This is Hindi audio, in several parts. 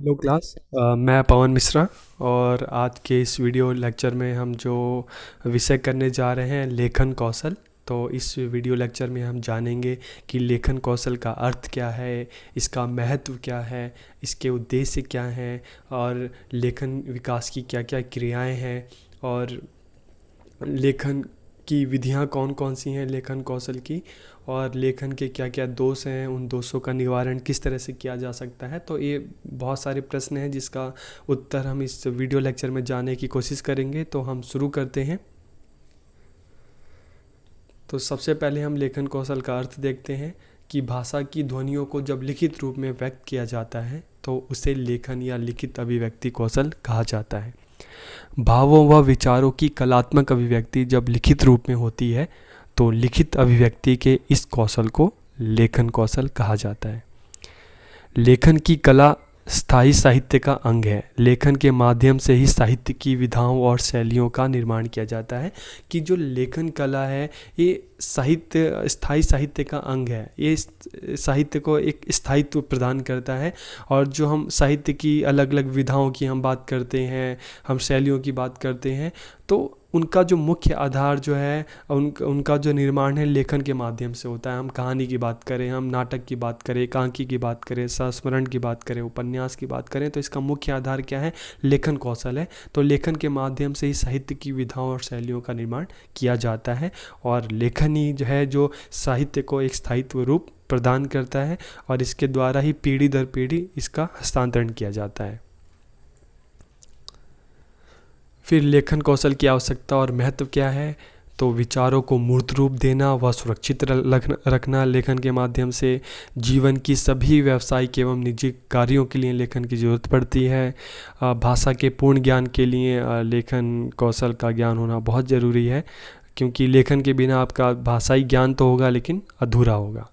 Hello class. मैं पवन मिश्रा। और आज के इस वीडियो लेक्चर में हम जो विषय करने जा रहे हैं लेखन कौशल। तो इस वीडियो लेक्चर में हम जानेंगे कि लेखन कौशल का अर्थ क्या है, इसका महत्व क्या है, इसके उद्देश्य क्या हैं और लेखन विकास की क्या क्या क्रियाएं हैं और लेखन की विधियाँ कौन कौन सी हैं लेखन कौशल की, और लेखन के क्या क्या दोष हैं, उन दोषों का निवारण किस तरह से किया जा सकता है। तो ये बहुत सारे प्रश्न हैं जिसका उत्तर हम इस वीडियो लेक्चर में जानने की कोशिश करेंगे। तो हम शुरू करते हैं। तो सबसे पहले हम लेखन कौशल का अर्थ देखते हैं कि भाषा की ध्वनियों को जब लिखित रूप में व्यक्त किया जाता है तो उसे लेखन या लिखित अभिव्यक्ति कौशल कहा जाता है। भावों व विचारों की कलात्मक अभिव्यक्ति जब लिखित रूप में होती है तो लिखित अभिव्यक्ति के इस कौशल को लेखन कौशल कहा जाता है। लेखन की कला स्थायी साहित्य का अंग है। लेखन के माध्यम से ही साहित्य की विधाओं और शैलियों का निर्माण किया जाता है। कि जो लेखन कला है ये साहित्य, स्थायी साहित्य का अंग है। ये साहित्य को एक स्थायित्व प्रदान करता है। और जो हम साहित्य की अलग अलग विधाओं की हम बात करते हैं, हम शैलियों की बात करते हैं, तो उनका जो मुख्य आधार जो है उनका जो निर्माण है लेखन के माध्यम से होता है। हम कहानी की बात करें, हम नाटक की बात करें, एकांकी की बात करें, संस्मरण की बात करें, उपन्यास की बात करें, तो इसका मुख्य आधार क्या है? लेखन कौशल है। तो लेखन के माध्यम से ही साहित्य की विधाओं और शैलियों का निर्माण किया जाता है। और लेखन ही जो है जो साहित्य को एक स्थायित्व रूप प्रदान करता है और इसके द्वारा ही पीढ़ी दर पीढ़ी इसका हस्तांतरण किया जाता है। फिर लेखन कौशल की आवश्यकता और महत्व क्या है? तो विचारों को मूर्त रूप देना व सुरक्षित रखना लेखन के माध्यम से। जीवन की सभी व्यावसायिक एवं निजी कार्यों के लिए लेखन की ज़रूरत पड़ती है। भाषा के पूर्ण ज्ञान के लिए लेखन कौशल का ज्ञान होना बहुत ज़रूरी है, क्योंकि लेखन के बिना आपका भाषाई ज्ञान तो होगा लेकिन अधूरा होगा।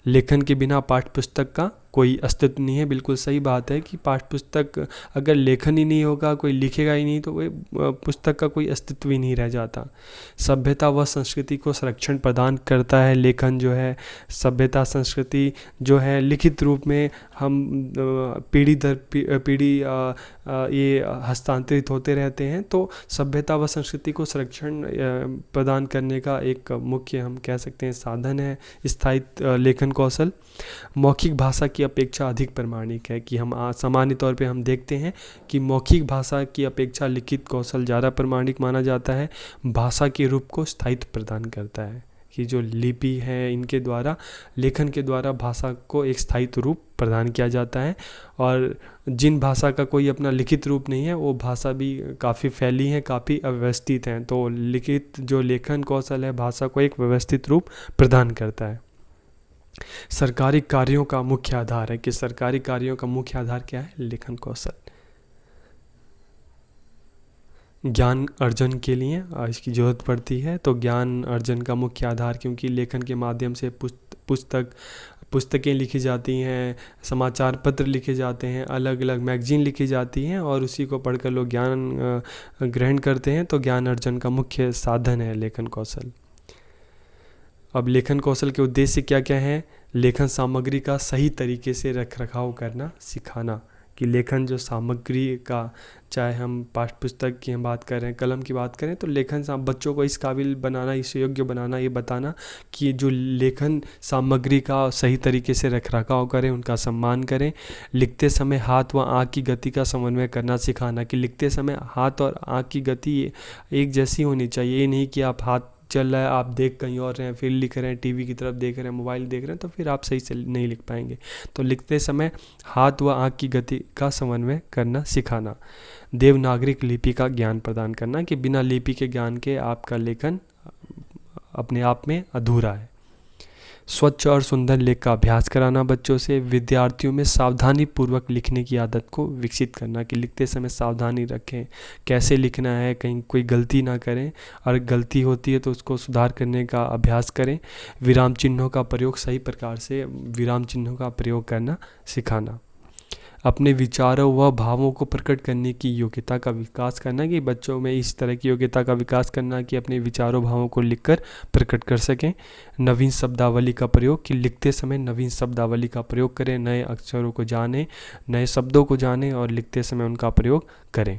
लेखन के बिना पाठ्य पुस्तक का कोई अस्तित्व नहीं है। बिल्कुल सही बात है कि पाठ्य पुस्तक अगर लेखन ही नहीं होगा, कोई लिखेगा ही नहीं, तो वो पुस्तक का कोई अस्तित्व ही नहीं रह जाता। सभ्यता व संस्कृति को संरक्षण प्रदान करता है लेखन जो है। सभ्यता संस्कृति जो है लिखित रूप में हम पीढ़ी दर पीढ़ी ये हस्तांतरित होते रहते हैं। तो सभ्यता व संस्कृति को संरक्षण प्रदान करने का एक मुख्य हम कह सकते हैं साधन है स्थायी लेखन कौशल। मौखिक भाषा की अपेक्षा अधिक प्रामाणिक है। कि हम सामान्य तौर पे हम देखते हैं कि मौखिक भाषा की अपेक्षा लिखित कौशल ज़्यादा प्रामाणिक माना जाता है। भाषा के रूप को स्थायित्व प्रदान करता है। कि जो लिपि है इनके द्वारा, लेखन के द्वारा भाषा को एक स्थायित्व रूप प्रदान किया जाता है। और जिन भाषा का कोई अपना लिखित रूप नहीं है वो भाषा भी काफ़ी फैली हैं, काफ़ी अव्यवस्थित हैं। तो लिखित जो लेखन कौशल है भाषा को एक व्यवस्थित रूप प्रदान करता है। सरकारी कार्यों का मुख्य आधार है। कि सरकारी कार्यों का मुख्य आधार क्या है? लेखन कौशल। ज्ञान अर्जन के लिए इसकी ज़रूरत पड़ती है। तो ज्ञान अर्जन का मुख्य आधार, क्योंकि लेखन के माध्यम से पुस्तकें लिखी जाती हैं, समाचार पत्र लिखे जाते हैं, अलग अलग मैगजीन लिखी जाती हैं और उसी को पढ़कर लोग ज्ञान ग्रहण करते हैं। तो ज्ञान अर्जन का मुख्य साधन है लेखन कौशल। अब लेखन कौशल के उद्देश्य क्या क्या हैं? लेखन सामग्री का सही तरीके से रख रखाव करना सिखाना। कि लेखन जो सामग्री का, चाहे हम पाठ्य पुस्तक की हम बात करें, कलम की बात करें, तो लेखन बच्चों को इस काबिल बनाना, इस योग्य बनाना, ये बताना कि जो लेखन सामग्री का सही तरीके से रख रखाव करें, उनका सम्मान करें। लिखते समय हाथ व आँख की गति का समन्वय करना सिखाना। कि लिखते समय हाथ और आँख की गति एक जैसी होनी चाहिए। ये नहीं कि आप हाथ चल रहा है, आप देख कहीं और रहे हैं, फिर लिख रहे हैं, टीवी की तरफ देख रहे हैं, मोबाइल देख रहे हैं, तो फिर आप सही से नहीं लिख पाएंगे। तो लिखते समय हाथ व आँख की गति का समन्वय करना सिखाना। देवनागरिक लिपि का ज्ञान प्रदान करना। कि बिना लिपि के ज्ञान के आपका लेखन अपने आप में अधूरा है। स्वच्छ और सुंदर लेख का अभ्यास कराना बच्चों से। विद्यार्थियों में सावधानी पूर्वक लिखने की आदत को विकसित करना। कि लिखते समय सावधानी रखें, कैसे लिखना है, कहीं कोई गलती ना करें, और गलती होती है तो उसको सुधार करने का अभ्यास करें। विराम चिन्हों का प्रयोग, सही प्रकार से विराम चिन्हों का प्रयोग करना सिखाना। अपने विचारों व भावों को प्रकट करने की योग्यता का विकास करना, कि बच्चों में इस तरह की योग्यता का विकास करना कि अपने विचारों भावों को लिखकर प्रकट कर सकें। नवीन शब्दावली का प्रयोग, कि लिखते समय नवीन शब्दावली का प्रयोग करें, नए अक्षरों को जानें, नए शब्दों को जानें और लिखते समय उनका प्रयोग करें।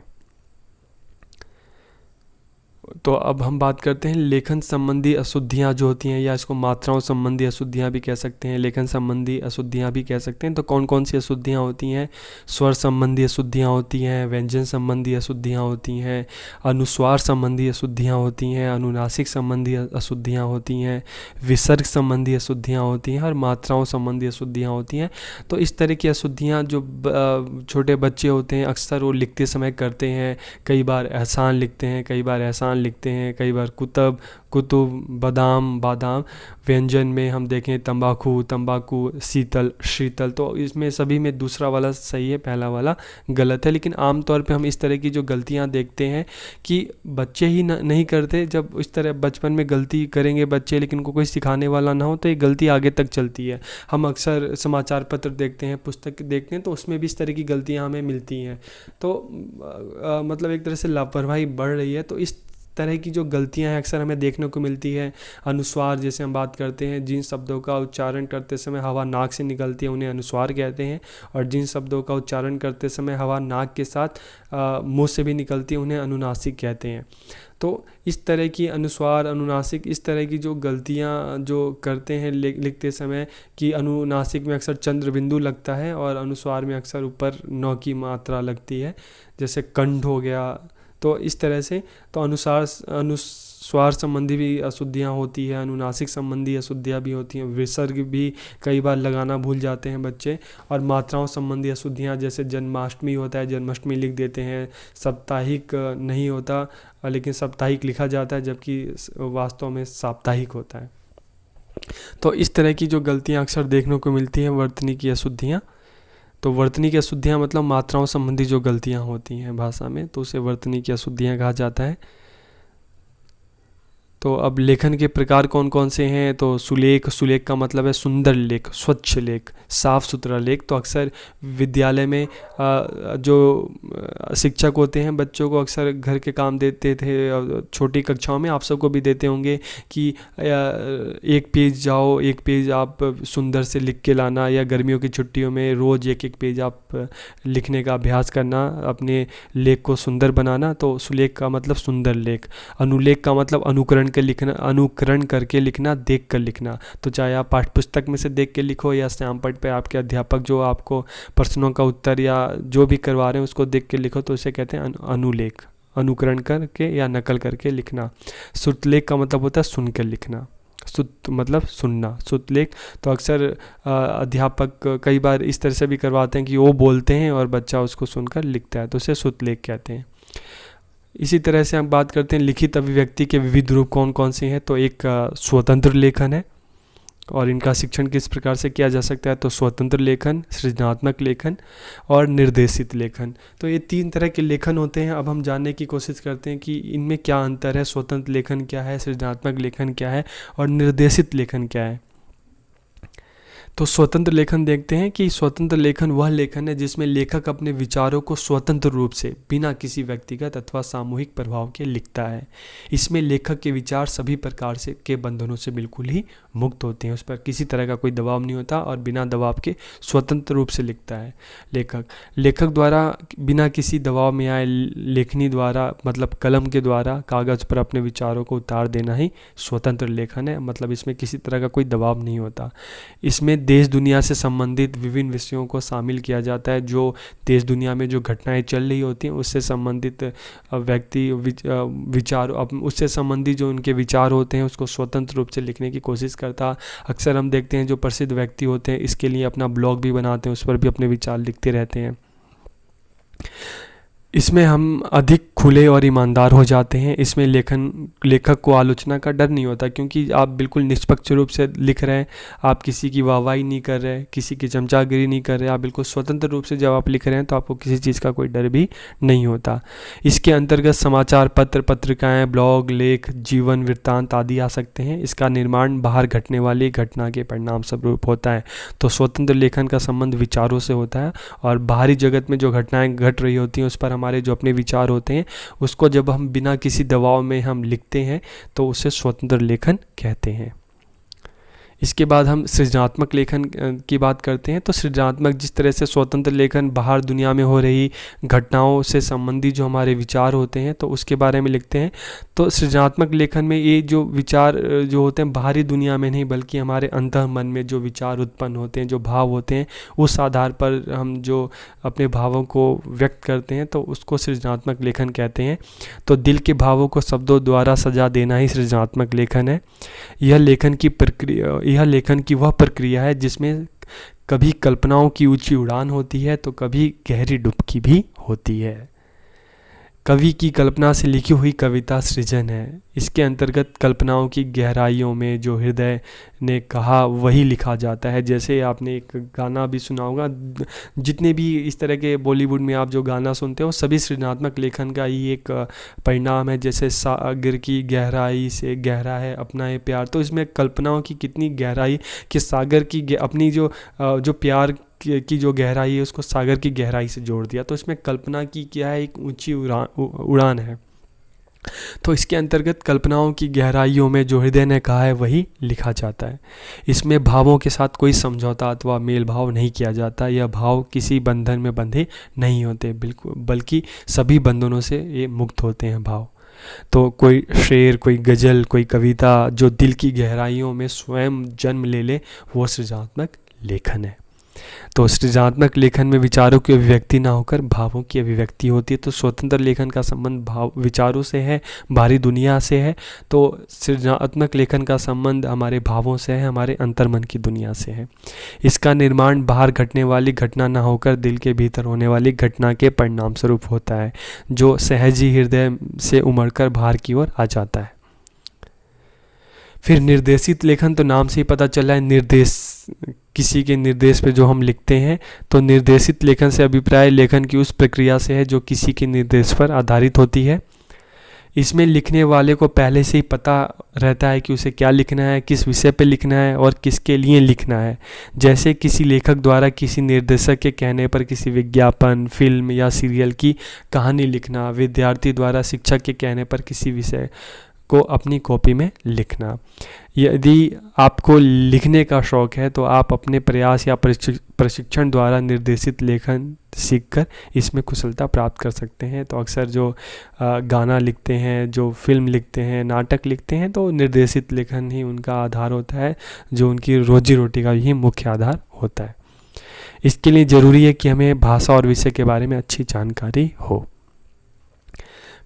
तो अब हम बात करते हैं लेखन संबंधी अशुद्धियाँ जो होती हैं, या इसको मात्राओं संबंधी अशुद्धियाँ भी कह सकते हैं, लेखन संबंधी अशुद्धियाँ भी कह सकते हैं। तो कौन कौन सी अशुद्धियाँ होती हैं? स्वर संबंधी अशुद्धियाँ होती हैं, व्यंजन संबंधी अशुद्धियाँ होती हैं, अनुस्वार संबंधी अशुद्धियाँ होती हैं, अनुनासिक संबंधी अशुद्धियाँ होती हैं, विसर्ग संबंधी अशुद्धियाँ होती हैं और मात्राओं संबंधी अशुद्धियाँ होती हैं। तो इस तरह की अशुद्धियाँ जो छोटे बच्चे होते हैं अक्सर वो लिखते समय करते हैं। कई बार एहसान लिखते हैं, कई बार एहसान लिखते हैं, कई बार कुतुब, बादाम, बादाम। व्यंजन में हम देखें तंबाकू, तंबाकू, शीतल, शीतल। तो इसमें सभी में दूसरा वाला सही है, पहला वाला गलत है। लेकिन आमतौर पे हम इस तरह की जो गलतियां देखते हैं कि बच्चे ही नहीं करते। जब इस तरह बचपन में गलती करेंगे बच्चे, लेकिन उनको कोई सिखाने वाला ना हो, तो ये गलती आगे तक चलती है। हम अक्सर समाचार पत्र देखते हैं, पुस्तक देखते हैं, तो उसमें भी इस तरह की गलतियाँ हमें मिलती हैं। तो मतलब एक तरह से लापरवाही बढ़ रही है। तो इस तरह की जो गलतियां हैं अक्सर हमें देखने को मिलती है। अनुस्वार, जैसे हम बात करते हैं, जिन शब्दों का उच्चारण करते समय हवा नाक से निकलती है उन्हें अनुस्वार कहते हैं, और जिन शब्दों का उच्चारण करते समय हवा नाक के साथ मुंह से भी निकलती है उन्हें अनुनासिक कहते हैं। तो इस तरह की अनुस्वार, अनुनासिक, इस तरह की जो गलतियां जो करते हैं लिखते समय, कि अनुनासिक में अक्सर चंद्र बिंदु लगता है और अनुस्वार में अक्सर ऊपर नौ की मात्रा लगती है, जैसे कंठ हो गया। तो इस तरह से तो अनुस्वार संबंधी भी अशुद्धियाँ होती है, अनुनासिक संबंधी अशुद्धियाँ भी होती हैं, विसर्ग भी कई बार लगाना भूल जाते हैं बच्चे, और मात्राओं संबंधी अशुद्धियाँ, जैसे जन्माष्टमी होता है, जन्माष्टमी लिख देते हैं, साप्ताहिक नहीं होता, लेकिन साप्ताहिक लिखा जाता है जबकि वास्तव में साप्ताहिक होता है। तो इस तरह की जो गलतियाँ अक्सर देखने को मिलती हैं, वर्तनी की अशुद्धियाँ। तो वर्तनी की अशुद्धियाँ मतलब मात्राओं संबंधी जो गलतियाँ होती हैं भाषा में, तो उसे वर्तनी की अशुद्धियाँ कहा जाता है। तो अब लेखन के प्रकार कौन कौन से हैं? तो सुलेख, सुलेख का मतलब है सुंदर लेख, स्वच्छ लेख, साफ सुथरा लेख। तो अक्सर विद्यालय में जो शिक्षक होते हैं बच्चों को अक्सर घर के काम देते थे, छोटी कक्षाओं में आप सबको भी देते होंगे, कि एक पेज जाओ, एक पेज आप सुंदर से लिख के लाना, या गर्मियों की छुट्टियों में रोज़ एक एक पेज आप लिखने का अभ्यास करना, अपने लेख को सुंदर बनाना। तो सुलेख का मतलब सुंदर लेख। अनुलेख का मतलब अनुकरण के लिखना, अनुकरण करके लिखना, देख कर लिखना। तो चाहे आप पाठ्य पुस्तक में से देख के लिखो, या श्यामपट्ट पे आपके अध्यापक जो आपको प्रश्नों का उत्तर या जो भी करवा रहे हैं उसको देख के लिखो, तो उसे कहते हैं अनुलेख, अनुकरण करके या नकल करके लिखना। श्रुतलेख का मतलब होता है सुन कर लिखना, श्रुत मतलब सुनना, श्रुतलेख। तो अक्सर अध्यापक कई बार इस तरह से भी करवाते हैं कि वो बोलते हैं और बच्चा उसको सुनकर लिखता है, तो उसे श्रुतलेख कहते हैं। इसी तरह से हम बात करते हैं लिखित अभिव्यक्ति के विविध रूप कौन कौन से हैं। तो एक स्वतंत्र लेखन है, और इनका शिक्षण किस प्रकार से किया जा सकता है? तो स्वतंत्र लेखन, सृजनात्मक लेखन और निर्देशित लेखन। तो ये तीन तरह के लेखन होते हैं। अब हम जानने की कोशिश करते हैं कि इनमें क्या अंतर है, स्वतंत्र लेखन क्या है, सृजनात्मक लेखन क्या है और निर्देशित लेखन क्या है। तो स्वतंत्र लेखन देखते हैं कि स्वतंत्र लेखन वह लेखन है जिसमें लेखक अपने विचारों को स्वतंत्र रूप से बिना किसी व्यक्तिगत अथवा सामूहिक प्रभाव के लिखता है। इसमें लेखक के विचार सभी प्रकार से के बंधनों से बिल्कुल ही मुक्त होते हैं, उस पर किसी तरह का कोई दबाव नहीं होता और बिना दबाव के स्वतंत्र रूप से लिखता है लेखक द्वारा बिना किसी दबाव में आए लेखनी द्वारा, मतलब कलम के द्वारा कागज़ पर अपने विचारों को उतार देना ही स्वतंत्र लेखन है। मतलब इसमें किसी तरह का कोई दबाव नहीं होता। इसमें देश दुनिया से संबंधित विभिन्न विषयों को शामिल किया जाता है। जो देश दुनिया में जो घटनाएं चल रही होती हैं उससे संबंधित व्यक्ति विचार, उससे संबंधित जो उनके विचार होते हैं उसको स्वतंत्र रूप से लिखने की कोशिश करता। अक्सर हम देखते हैं जो प्रसिद्ध व्यक्ति होते हैं इसके लिए अपना ब्लॉग भी बनाते हैं, उस पर भी अपने विचार लिखते रहते हैं। इसमें हम अधिक खुले और ईमानदार हो जाते हैं। इसमें लेखक को आलोचना का डर नहीं होता, क्योंकि आप बिल्कुल निष्पक्ष रूप से लिख रहे हैं, आप किसी की वाहवाही नहीं कर रहे, किसी की चमचागिरी नहीं कर रहे, आप बिल्कुल स्वतंत्र रूप से जब आप लिख रहे हैं तो आपको किसी चीज़ का कोई डर भी नहीं होता। इसके अंतर्गत समाचार पत्र, पत्रिकाएँ, ब्लॉग, लेख, जीवन वृत्तांत आदि आ सकते हैं। इसका निर्माण बाहर घटने वाली घटना के परिणाम स्वरूप होता है। तो स्वतंत्र लेखन का संबंध विचारों से होता है, और बाहरी जगत में जो घटनाएं घट रही होती हैं उस पर हमारे जो अपने विचार होते हैं, उसको जब हम बिना किसी दबाव में हम लिखते हैं तो उसे स्वतंत्र लेखन कहते हैं। इसके बाद हम सृजनात्मक लेखन की बात करते हैं। तो सृजनात्मक, जिस तरह से स्वतंत्र लेखन बाहर दुनिया में हो रही घटनाओं से संबंधित जो हमारे विचार होते हैं तो उसके बारे में लिखते हैं। तो सृजनात्मक लेखन में ये जो विचार जो होते हैं बाहरी दुनिया में नहीं, बल्कि हमारे अंतः मन में जो विचार उत्पन्न होते हैं, जो भाव होते हैं, उस आधार पर हम जो अपने भावों को व्यक्त करते हैं तो उसको सृजनात्मक लेखन कहते हैं। तो दिल के भावों को शब्दों द्वारा सजा देना ही सृजनात्मक लेखन है। यह लेखन की वह प्रक्रिया है जिसमें कभी कल्पनाओं की ऊंची उड़ान होती है तो कभी गहरी डुबकी भी होती है। कवि की कल्पना से लिखी हुई कविता सृजन है। इसके अंतर्गत कल्पनाओं की गहराइयों में जो हृदय ने कहा वही लिखा जाता है। जैसे आपने एक गाना भी सुना होगा, जितने भी इस तरह के बॉलीवुड में आप जो गाना सुनते हो सभी सृजनात्मक लेखन का ही एक परिणाम है। जैसे सागर की गहराई से गहरा है अपना ये प्यार, तो इसमें कल्पनाओं की कितनी गहराई कि सागर की अपनी जो प्यार की जो गहराई है उसको सागर की गहराई से जोड़ दिया। तो इसमें कल्पना की क्या है, एक ऊंची उड़ान है। तो इसके अंतर्गत कल्पनाओं की गहराइयों में जो हृदय ने कहा है वही लिखा जाता है। इसमें भावों के साथ कोई समझौता अथवा मेल भाव नहीं किया जाता। यह भाव किसी बंधन में बंधे नहीं होते, बिल्कुल, बल्कि सभी बंधनों से ये मुक्त होते हैं भाव। तो कोई शेर, कोई गज़ल, कोई कविता जो दिल की गहराइयों में स्वयं जन्म ले वो सृजनात्मक लेखन है। तो सृजनात्मक लेखन में विचारों की अभिव्यक्ति ना होकर भावों की अभिव्यक्ति होती है। तो स्वतंत्र लेखन का संबंध भाव विचारों से है, बाहरी दुनिया से है। तो सृजनात्मक लेखन का संबंध हमारे भावों से है, हमारे अंतर्मन की दुनिया से है। इसका निर्माण बाहर घटने वाली घटना ना होकर दिल के भीतर होने वाली घटना के परिणाम स्वरूप होता है, जो सहज ही हृदय से उमड़कर बाहर की ओर आ जाता है। फिर निर्देशित लेखन, तो नाम से ही पता चला है निर्देश, किसी के निर्देश पे जो हम लिखते हैं। तो निर्देशित लेखन से अभिप्राय लेखन की उस प्रक्रिया से है जो किसी के निर्देश पर आधारित होती है। इसमें लिखने वाले को पहले से ही पता रहता है कि उसे क्या लिखना है, किस विषय पे लिखना है और किसके लिए लिखना है। जैसे किसी लेखक द्वारा किसी निर्देशक के कहने पर किसी विज्ञापन, फिल्म या सीरियल की कहानी लिखना, विद्यार्थी द्वारा शिक्षक के कहने पर किसी विषय को अपनी कॉपी में लिखना। यदि आपको लिखने का शौक़ है तो आप अपने प्रयास या प्रशिक्षण द्वारा निर्देशित लेखन सीखकर इसमें कुशलता प्राप्त कर सकते हैं। तो अक्सर जो गाना लिखते हैं, जो फिल्म लिखते हैं, नाटक लिखते हैं, तो निर्देशित लेखन ही उनका आधार होता है, जो उनकी रोजी रोटी का ही मुख्य आधार होता है। इसके लिए ज़रूरी है कि हमें भाषा और विषय के बारे में अच्छी जानकारी हो।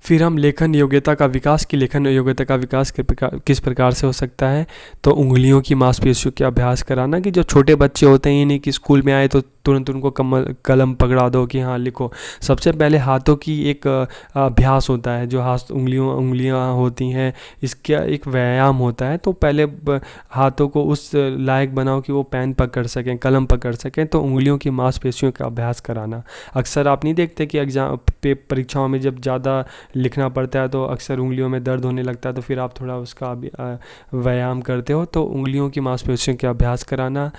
फिर हम लेखन योग्यता का विकास की लेखन योग्यता का विकास किस प्रकार से हो सकता है। तो उंगलियों की मांसपेशियों के अभ्यास कराना, कि जो छोटे बच्चे होते हैं, नहीं कि स्कूल में आए तो तुरंत उनको कलम पकड़ा दो कि हाँ लिखो। सबसे पहले हाथों की एक अभ्यास होता है, जो उंगलियां होती हैं, इसका एक व्यायाम होता है। तो पहले हाथों को उस लायक बनाओ कि वो पेन पकड़ सकें, कलम पकड़ सकें। तो उंगलियों की मांसपेशियों का अभ्यास कराना। अक्सर आप नहीं देखते कि एग्जाम परीक्षाओं में जब ज़्यादा लिखना पड़ता है तो अक्सर उंगलियों में दर्द होने लगता है, तो फिर आप थोड़ा उसका व्यायाम करते हो। तो उंगलियों की मांसपेशियों का अभ्यास कराना।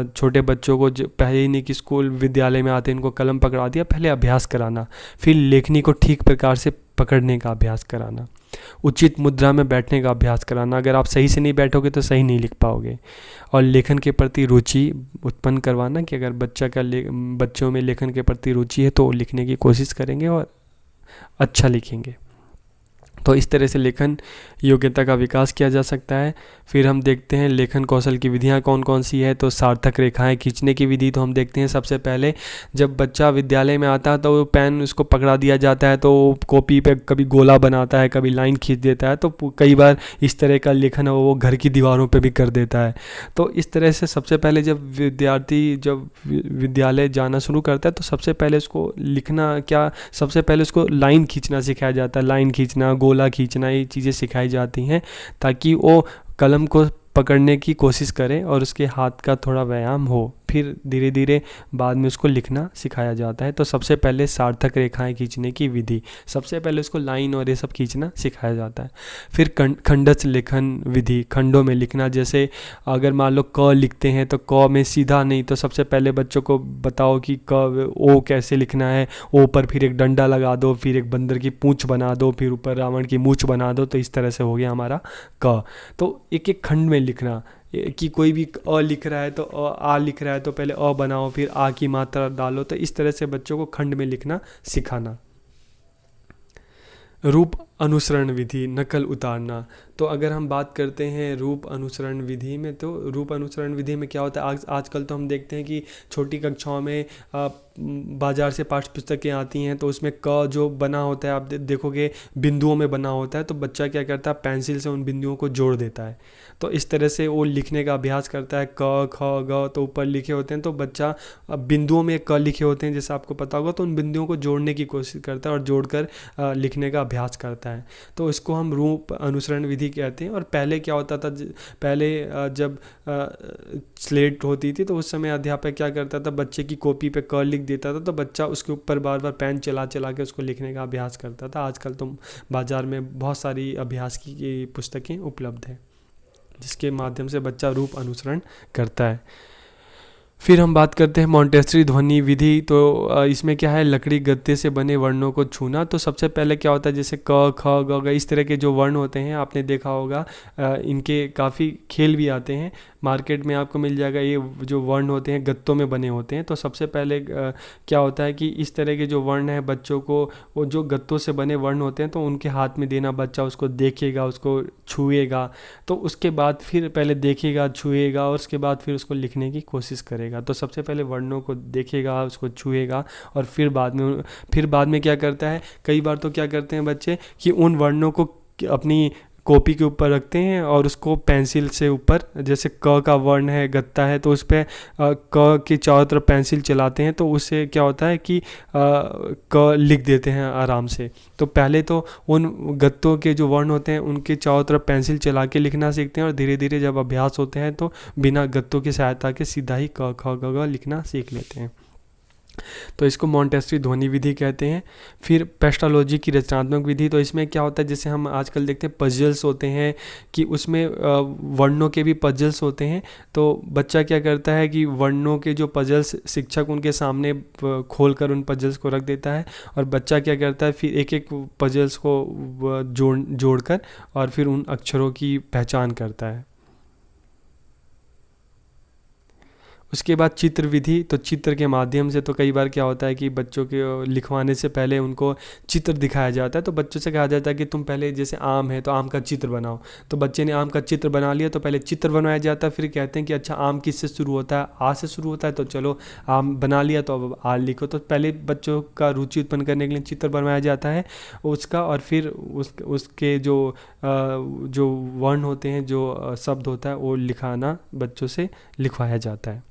छोटे बच्चों को पहले ही नहीं कि स्कूल विद्यालय में आते इनको कलम पकड़ा दिया, पहले अभ्यास कराना। फिर लेखनी को ठीक प्रकार से पकड़ने का अभ्यास कराना। उचित मुद्रा में बैठने का अभ्यास कराना। अगर आप सही से नहीं बैठोगे तो सही नहीं लिख पाओगे। और लेखन के प्रति रुचि उत्पन्न करवाना, कि अगर बच्चों में लेखन के प्रति रुचि है तो लिखने की कोशिश करेंगे और अच्छा लिखेंगे। तो इस तरह से लेखन योग्यता का विकास किया जा सकता है। फिर हम देखते हैं लेखन कौशल की विधियां कौन कौन सी है। तो सार्थक रेखाएं खींचने की विधि तो हम देखते हैं सबसे पहले जब बच्चा विद्यालय में आता है तो पेन उसको पकड़ा दिया जाता है तो वो कॉपी पे कभी गोला बनाता है, कभी लाइन खींच देता है। तो कई बार इस तरह का लेखन है वो घर की दीवारों पे भी कर देता है। तो इस तरह से सबसे पहले जब विद्यार्थी जब विद्यालय जाना शुरू करता है तो सबसे पहले उसको लिखना क्या, सबसे पहले उसको लाइन खींचना सिखाया जाता है। लाइन खींचना, गोला खींचना, ये चीज़ें सिखाई जाती हैं ताकि वो कलम को पकड़ने की कोशिश करे और उसके हाथ का थोड़ा व्यायाम हो। फिर धीरे धीरे बाद में उसको लिखना सिखाया जाता है। तो सबसे पहले सार्थक रेखाएं खींचने की विधि, सबसे पहले उसको लाइन और ये सब खींचना सिखाया जाता है। फिर खंडस्थ लेखन विधि, खंडों में लिखना। जैसे अगर मान लो क लिखते हैं तो क में सीधा नहीं, तो सबसे पहले बच्चों को बताओ कि क ओ कैसे लिखना है। ओ पर फिर एक डंडा लगा दो, फिर एक बंदर की पूंछ बना दो, फिर ऊपर रावण की मूंछ बना दो। तो इस तरह से हो गया हमारा क। तो एक एक खंड में लिखना कि कोई भी अ लिख रहा है तो आ लिख रहा है तो पहले अ बनाओ, फिर आ की मात्रा डालो। तो इस तरह से बच्चों को खंड में लिखना सिखाना। रूप अनुसरण विधि, नकल उतारना। तो अगर हम बात करते हैं रूप अनुसरण विधि में, तो रूप अनुसरण विधि में क्या होता है, आजकल तो हम देखते हैं कि छोटी कक्षाओं में बाज़ार से पाठ्य पुस्तकें आती हैं तो उसमें क जो बना होता है आप देखोगे बिंदुओं में बना होता है। तो बच्चा क्या करता है, पेंसिल से उन बिंदुओं को जोड़ देता है। तो इस तरह से वो लिखने का अभ्यास करता है। क ख ग तो ऊपर लिखे होते हैं तो बच्चा बिंदुओं में क लिखे होते हैं जैसे आपको पता होगा, तो उन बिंदुओं को जोड़ने की कोशिश करता है और जोड़कर लिखने का अभ्यास करता है। तो इसको हम रूप अनुसरण विधि कहते हैं। और पहले क्या होता था, पहले जब स्लेट होती थी तो उस समय अध्यापक क्या करता था, बच्चे की कॉपी पे क लिख देता था तो बच्चा उसके ऊपर बार बार पेन चला चला के उसको लिखने का अभ्यास करता था। आजकल तो बाज़ार में बहुत सारी अभ्यास की पुस्तकें उपलब्ध हैं जिसके माध्यम से बच्चा रूप अनुसरण करता है। फिर हम बात करते हैं मॉन्टेसरी ध्वनि विधि। तो इसमें क्या है, लकड़ी गत्ते से बने वर्णों को छूना। तो सबसे पहले क्या होता है, जैसे क ख ग घ इस तरह के जो वर्ण होते हैं आपने देखा होगा, इनके काफ़ी खेल भी आते हैं। मार्केट में आपको मिल जाएगा, ये जो वर्ण होते हैं गत्तों में बने होते हैं। तो सबसे पहले क्या होता है कि इस तरह के जो वर्ण हैं बच्चों को, वो जो गत्तों से बने वर्ण होते हैं तो उनके हाथ में देना, बच्चा उसको देखेगा, उसको छुएगा। तो उसके बाद फिर पहले देखेगा, छुएगा और उसके बाद फिर उसको लिखने की कोशिश करेगा। तो सबसे पहले वर्णों को देखेगा, उसको छुएगा और फिर बाद में क्या करता है, कई बार तो क्या करते हैं बच्चे कि उन वर्णों को अपनी कॉपी के ऊपर रखते हैं और उसको पेंसिल से ऊपर, जैसे क का वर्ण है, गत्ता है, तो उस पर क के चारों तरफ पेंसिल चलाते हैं तो उससे क्या होता है कि क लिख देते हैं आराम से। तो पहले तो उन गत्तों के जो वर्ण होते हैं उनके चारों तरफ पेंसिल चला के लिखना सीखते हैं और धीरे धीरे जब अभ्यास होते हैं तो बिना गत्तों की सहायता के सीधा ही क ख ग घ लिखना सीख लेते हैं। तो इसको मॉन्टेसरी ध्वनि विधि कहते हैं। फिर पेस्टालॉजी की रचनात्मक विधि। तो इसमें क्या होता है, जैसे हम आजकल देखते हैं पजल्स होते हैं कि उसमें वर्णों के भी पजल्स होते हैं। तो बच्चा क्या करता है कि वर्णों के जो पजल्स शिक्षक उनके सामने खोलकर उन पजल्स को रख देता है और बच्चा क्या करता है फिर एक एक पजल्स को जोड़कर और फिर उन अक्षरों की पहचान करता है। उसके बाद चित्र विधि। तो चित्र के माध्यम से तो कई बार क्या होता है कि बच्चों के लिखवाने से पहले उनको चित्र दिखाया जाता है। तो बच्चों से कहा जाता है कि तुम पहले, जैसे आम है तो आम का चित्र बनाओ। तो बच्चे ने आम का चित्र बना लिया तो पहले चित्र बनाया जाता है। फिर कहते हैं कि अच्छा आम किससे शुरू होता है, आ से शुरू होता है, तो चलो आम बना लिया तो अब आ लिखो। तो पहले बच्चों का रुचि उत्पन्न करने के लिए चित्र बनवाया जाता है उसका, और फिर उसके जो वर्ण होते हैं, जो शब्द होता है वो लिखाना बच्चों से लिखवाया जाता है।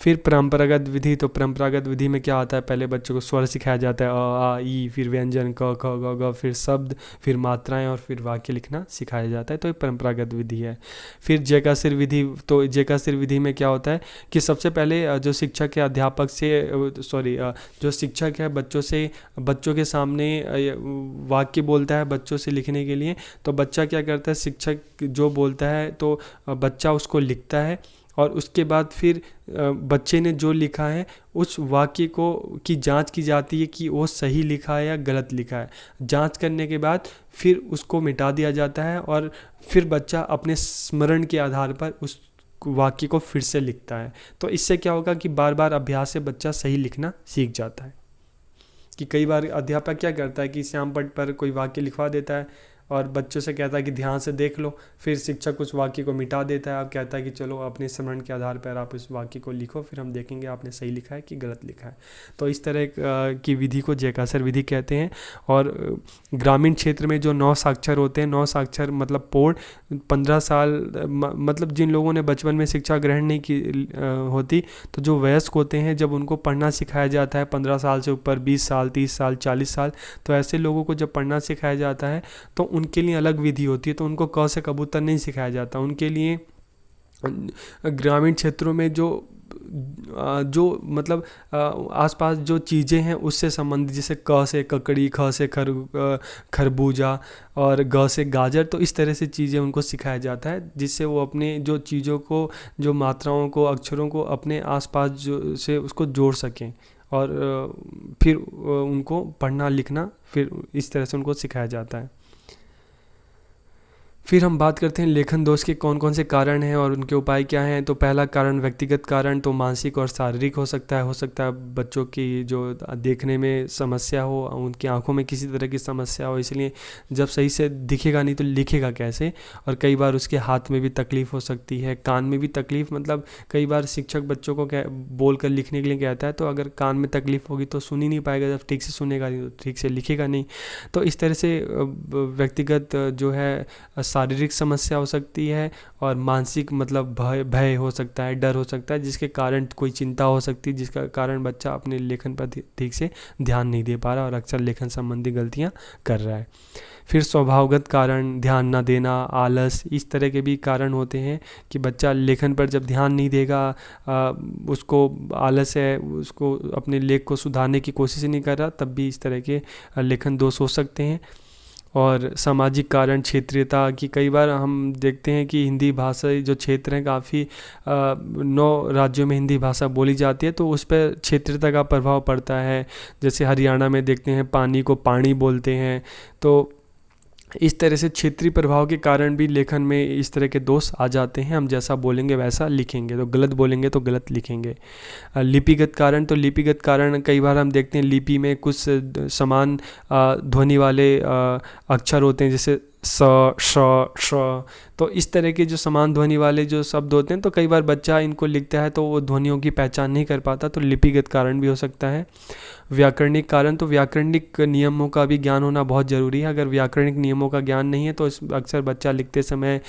फिर परंपरागत विधि। तो परंपरागत विधि में क्या आता है, पहले बच्चों को स्वर सिखाया जाता है, अ आ ई, फिर व्यंजन क ख ग घ, फिर शब्द, फिर मात्राएं और फिर वाक्य लिखना सिखाया जाता है। तो ये परंपरागत विधि है। फिर जयकासिर विधि। तो जयकासिर विधि में क्या होता है कि सबसे पहले जो शिक्षक है अध्यापक से जो शिक्षक है बच्चों के सामने वाक्य बोलता है बच्चों से लिखने के लिए। तो बच्चा क्या करता है, शिक्षक जो बोलता है तो बच्चा उसको लिखता है और उसके बाद फिर बच्चे ने जो लिखा है उस वाक्य की जांच की जाती है कि वो सही लिखा है या गलत लिखा है। जांच करने के बाद फिर उसको मिटा दिया जाता है और फिर बच्चा अपने स्मरण के आधार पर उस वाक्य को फिर से लिखता है। तो इससे क्या होगा कि बार बार अभ्यास से बच्चा सही लिखना सीख जाता है। कि कई बार अध्यापक क्या करता है कि श्याम पट्ट पर कोई वाक्य लिखवा देता है और बच्चों से कहता है कि ध्यान से देख लो, फिर शिक्षक उस वाक्य को मिटा देता है। अब कहता है कि चलो अपने स्मरण के आधार पर आप इस वाक्य को लिखो, फिर हम देखेंगे आपने सही लिखा है कि गलत लिखा है। तो इस तरह की विधि को जयकासर विधि कहते हैं। और ग्रामीण क्षेत्र में जो 9 साक्षर होते हैं, 9 साक्षर मतलब पौढ़ 15 साल, मतलब जिन लोगों ने बचपन में शिक्षा ग्रहण नहीं की होती, तो जो वयस्क होते हैं जब उनको पढ़ना सिखाया जाता है 15 साल से ऊपर, 20 साल, 30 साल, 40 साल, तो ऐसे लोगों को जब पढ़ना सिखाया जाता है तो उनके लिए अलग विधि होती है। तो उनको क से कबूतर नहीं सिखाया जाता, उनके लिए ग्रामीण क्षेत्रों में जो मतलब आसपास जो चीज़ें हैं उससे संबंधित, जैसे क से ककड़ी, ख से खरबूजा और ग से गाजर, तो इस तरह से चीज़ें उनको सिखाया जाता है, जिससे वो अपने जो चीज़ों को, जो मात्राओं को, अक्षरों को अपने आसपास जो से उसको जोड़ सकें और फिर उनको पढ़ना लिखना फिर इस तरह से उनको सिखाया जाता है। फिर हम बात करते हैं लेखन दोष के कौन कौन से कारण हैं और उनके उपाय क्या हैं। तो पहला कारण व्यक्तिगत कारण, तो मानसिक और शारीरिक हो सकता है बच्चों की जो देखने में समस्या हो, उनकी आंखों में किसी तरह की समस्या हो, इसलिए जब सही से दिखेगा नहीं तो लिखेगा कैसे। और कई बार उसके हाथ में भी तकलीफ़ हो सकती है, कान में भी तकलीफ़, मतलब कई बार शिक्षक बच्चों को बोल कर लिखने के लिए कहता है, तो अगर कान में तकलीफ़ होगी तो सुन ही नहीं पाएगा, जब ठीक से सुनेगा नहीं तो ठीक से लिखेगा नहीं। तो इस तरह से व्यक्तिगत जो है शारीरिक समस्या हो सकती है, और मानसिक मतलब भय हो सकता है, डर हो सकता है, जिसके कारण कोई चिंता हो सकती है, जिसका कारण बच्चा अपने लेखन पर ठीक से ध्यान नहीं दे पा रहा और अक्सर लेखन संबंधी गलतियां कर रहा है। फिर स्वभावगत कारण, ध्यान न देना, आलस, इस तरह के भी कारण होते हैं कि बच्चा लेखन पर जब ध्यान नहीं देगा, उसको आलस है, उसको अपने लेख को सुधारने की कोशिश नहीं कर रहा, तब भी इस तरह के लेखन दोष हो सकते हैं। और सामाजिक कारण, क्षेत्रीयता की, कई बार हम देखते हैं कि हिंदी भाषा जो क्षेत्र हैं काफ़ी 9 राज्यों में हिंदी भाषा बोली जाती है, तो उस पर क्षेत्रीयता का प्रभाव पड़ता है। जैसे हरियाणा में देखते हैं पानी को पानी बोलते हैं, तो इस तरह से क्षेत्रीय प्रभाव के कारण भी लेखन में इस तरह के दोष आ जाते हैं। हम जैसा बोलेंगे वैसा लिखेंगे, तो गलत बोलेंगे तो गलत लिखेंगे। लिपिगत कारण, तो लिपिगत कारण कई बार हम देखते हैं लिपि में कुछ समान ध्वनि वाले अक्षर होते हैं, जैसे स, श, श, तो इस तरह के जो समान ध्वनि वाले जो शब्द होते हैं, तो कई बार बच्चा इनको लिखता है तो वो ध्वनियों की पहचान नहीं कर पाता, तो लिपिगत कारण भी हो सकता है। व्याकरणिक कारण, तो व्याकरणिक नियमों का भी ज्ञान होना बहुत ज़रूरी है। अगर व्याकरणिक नियमों का ज्ञान नहीं है तो अक्सर बच्चा लिखते समय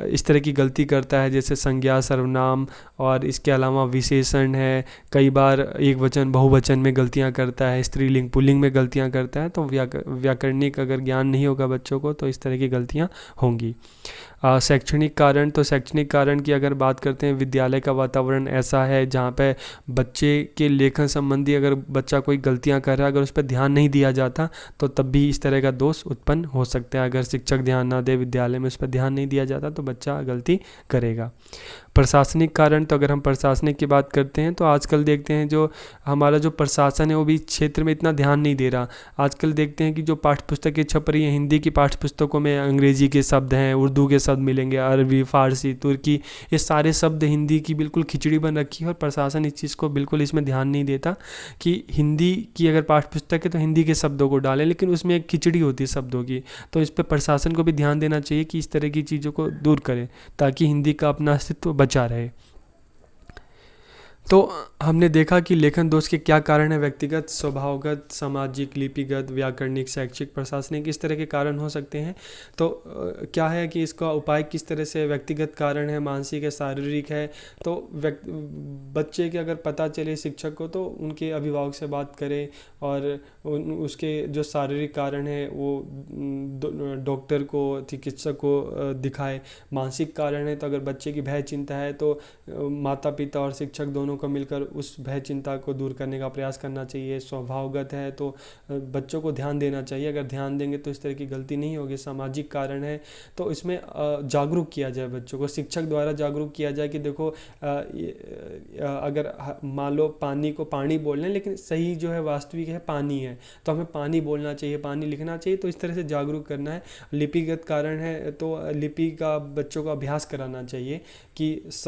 इस तरह की गलती करता है, जैसे संज्ञा, सर्वनाम, और इसके अलावा विशेषण है, कई बार एक वचन बहुवचन में गलतियां करता है, स्त्रीलिंग पुल्लिंग में गलतियां करता है। तो व्याकरणिक अगर ज्ञान नहीं होगा बच्चों को तो इस तरह की गलतियां होंगी। शैक्षणिक कारण, तो शैक्षणिक कारण की अगर बात करते हैं, विद्यालय का वातावरण ऐसा है जहाँ पे बच्चे के लेखन संबंधी अगर बच्चा कोई गलतियाँ कर रहा है, अगर उस पर ध्यान नहीं दिया जाता तो तब भी इस तरह का दोष उत्पन्न हो सकता है। अगर शिक्षक ध्यान ना दे, विद्यालय में उस पर ध्यान नहीं दिया जाता तो बच्चा गलती करेगा। प्रशासनिक कारण, तो अगर हम प्रशासनिक की बात करते हैं तो आजकल देखते हैं जो हमारा जो प्रशासन है वो भी क्षेत्र में इतना ध्यान नहीं दे रहा। आजकल देखते हैं कि जो पाठ्य पुस्तकें छप रही हैं, हिंदी की पाठ्य पुस्तकों में अंग्रेजी के शब्द हैं, उर्दू के शब्द मिलेंगे, अरबी, फ़ारसी, तुर्की, ये सारे शब्द हिंदी की बिल्कुल खिचड़ी बन रखी है। और प्रशासन इस चीज़ को बिल्कुल इसमें ध्यान नहीं देता कि हिंदी की अगर पाठ्य पुस्तक है तो हिंदी के शब्दों को डालें, लेकिन उसमें एक खिचड़ी होती है शब्दों की। तो इस पर प्रशासन को भी ध्यान देना चाहिए कि इस तरह की चीज़ों को दूर करें ताकि हिंदी का अपना अस्तित्व बचा रहे। तो हमने देखा कि लेखन दोष के क्या कारण है, व्यक्तिगत, स्वभावगत, सामाजिक, लिपिगत, व्याकरणिक, शैक्षिक, प्रशासनिक, इस तरह के कारण हो सकते हैं। तो क्या है कि इसका उपाय किस तरह से, व्यक्तिगत कारण है, मानसिक है, शारीरिक है, तो बच्चे के अगर पता चले शिक्षक को तो उनके अभिभावक से बात करें, और उसके जो शारीरिक कारण है वो डॉक्टर को, चिकित्सक को दिखाए। मानसिक कारण है तो अगर बच्चे की भय चिंता है तो माता पिता और शिक्षक दोनों को मिलकर उस भय चिंता को दूर करने का प्रयास करना चाहिए। स्वभावगत है तो बच्चों को ध्यान देना चाहिए, अगर ध्यान देंगे तो इस तरह की गलती नहीं होगी। सामाजिक कारण है तो इसमें जागरूक किया जाए बच्चों को, शिक्षक द्वारा जागरूक किया जाए कि देखो अगर मान लो पानी को पानी बोल रहे हैं लेकिन सही जो है वास्तविक है पानी है, तो हमें पानी बोलना चाहिए, पानी लिखना चाहिए, तो इस तरह से जागरूक करना है। लिपिगत कारण है तो लिपि का बच्चों को अभ्यास कराना चाहिए कि स,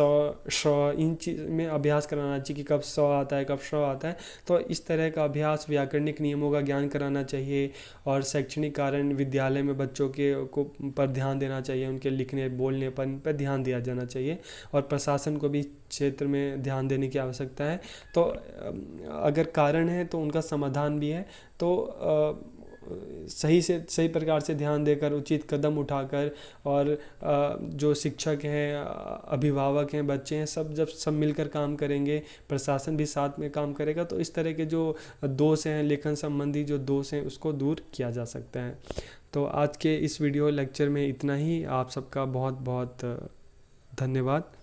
श, इन चीज़ में अभ्यास कराना कराना चाहिए कि कब स आता है, कब श आता है। तो इस तरह का अभ्यास, व्याकरणिक नियमों का ज्ञान कराना चाहिए। और शैक्षणिक कारण विद्यालय में बच्चों के को पर ध्यान देना चाहिए, उनके लिखने बोलने पर ध्यान दिया जाना चाहिए। और प्रशासन को भी क्षेत्र में ध्यान देने की आवश्यकता है। तो अगर कारण है तो उनका समाधान भी है। तो सही प्रकार से ध्यान देकर, उचित कदम उठाकर, और जो शिक्षक हैं, अभिभावक हैं, बच्चे हैं, जब सब मिलकर काम करेंगे, प्रशासन भी साथ में काम करेगा, तो इस तरह के जो दोष हैं, लेखन संबंधी जो दोष हैं, उसको दूर किया जा सकता है। तो आज के इस वीडियो लेक्चर में इतना ही। आप सबका बहुत बहुत धन्यवाद।